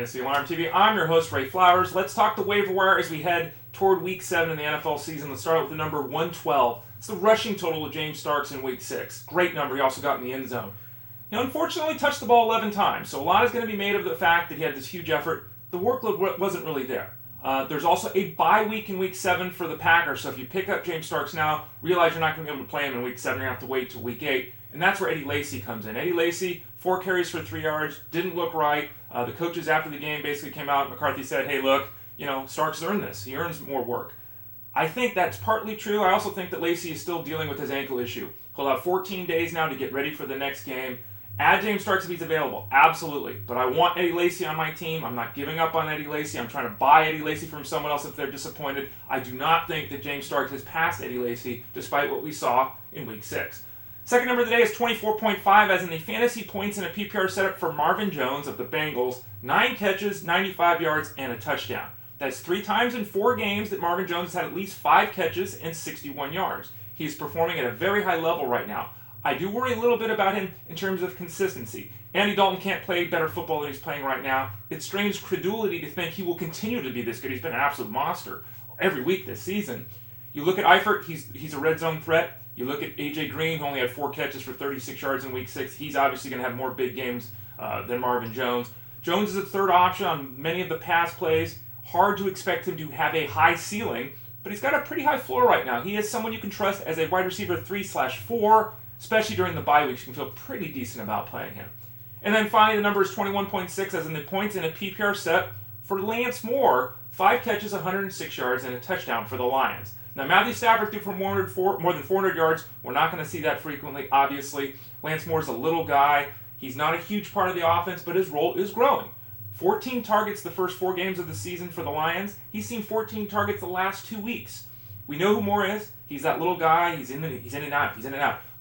Fantasy Alarm TV. I'm your host, Ray Flowers. Let's talk the waiver wire as we head toward Week 7 in the NFL season. Let's start with the number 112. It's the rushing total of James Starks in Week 6. Great number. He also got in the end zone. He unfortunately touched the ball 11 times, so a lot is going to be made of the fact that he had this huge effort. The workload wasn't really there. There's also a bye week in Week 7 for the Packers, so if you pick up James Starks now, realize you're not going to be able to play him in Week 7. You're going to have to wait till Week 8, and that's where Eddie Lacy comes in. Eddie Lacy, 4 carries for 3 yards, didn't look right. The coaches after the game basically came out. McCarthy said, hey, look, Starks earned this. He earns more work. I think that's partly true. I also think that Lacy is still dealing with his ankle issue. He'll have 14 days now to get ready for the next game. Add James Starks if he's available. Absolutely. But I want Eddie Lacy on my team. I'm not giving up on Eddie Lacy. I'm trying to buy Eddie Lacy from someone else if they're disappointed. I do not think that James Starks has passed Eddie Lacy, despite what we saw in Week 6. Second number of the day is 24.5, as in the fantasy points in a PPR setup for Marvin Jones of the Bengals. 9 catches, 95 yards, and a touchdown. That's 3 times in 4 games that Marvin Jones has had at least 5 catches and 61 yards. He's performing at a very high level right now. I do worry a little bit about him in terms of consistency. Andy Dalton can't play better football than he's playing right now. It strains credulity to think he will continue to be this good. He's been an absolute monster every week this season. You look at Eifert, he's a red zone threat. You look at A.J. Green, who only had 4 catches for 36 yards in Week 6. He's obviously going to have more big games than Marvin Jones. Jones is a third option on many of the pass plays. Hard to expect him to have a high ceiling, but he's got a pretty high floor right now. He is someone you can trust as a wide receiver 3/4, especially during the bye weeks. You can feel pretty decent about playing him. And then finally, the number is 21.6, as in the points in a PPR set for Lance Moore. 5 catches, 106 yards, and a touchdown for the Lions. Now, Matthew Stafford threw for more than 400 yards. We're not going to see that frequently, obviously. Lance Moore's a little guy. He's not a huge part of the offense, but his role is growing. 14 targets the first 4 games of the season for the Lions. He's seen 14 targets the last 2 weeks. We know who Moore is. He's that little guy. He's in and out.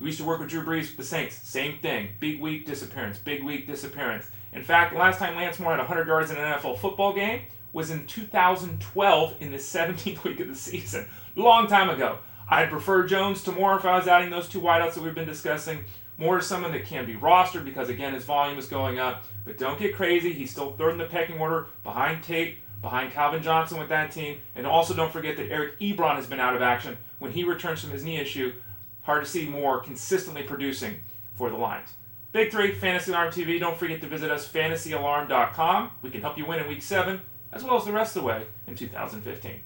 We used to work with Drew Brees with the Saints. Same thing. Big week disappearance. Big week disappearance. In fact, the last time Lance Moore had 100 yards in an NFL football game was in 2012 in the 17th week of the season. Long time ago. I'd prefer Jones to Moore if I was adding those 2 wideouts that we've been discussing. Moore is someone that can be rostered because, again, his volume is going up. But don't get crazy. He's still third in the pecking order behind Tate, behind Calvin Johnson with that team. And also don't forget that Eric Ebron has been out of action. When he returns from his knee issue, hard to see Moore consistently producing for the Lions. Big 3, Fantasy Alarm TV. Don't forget to visit us, fantasyalarm.com. We can help you win in Week 7, as well as the rest of the way in 2015.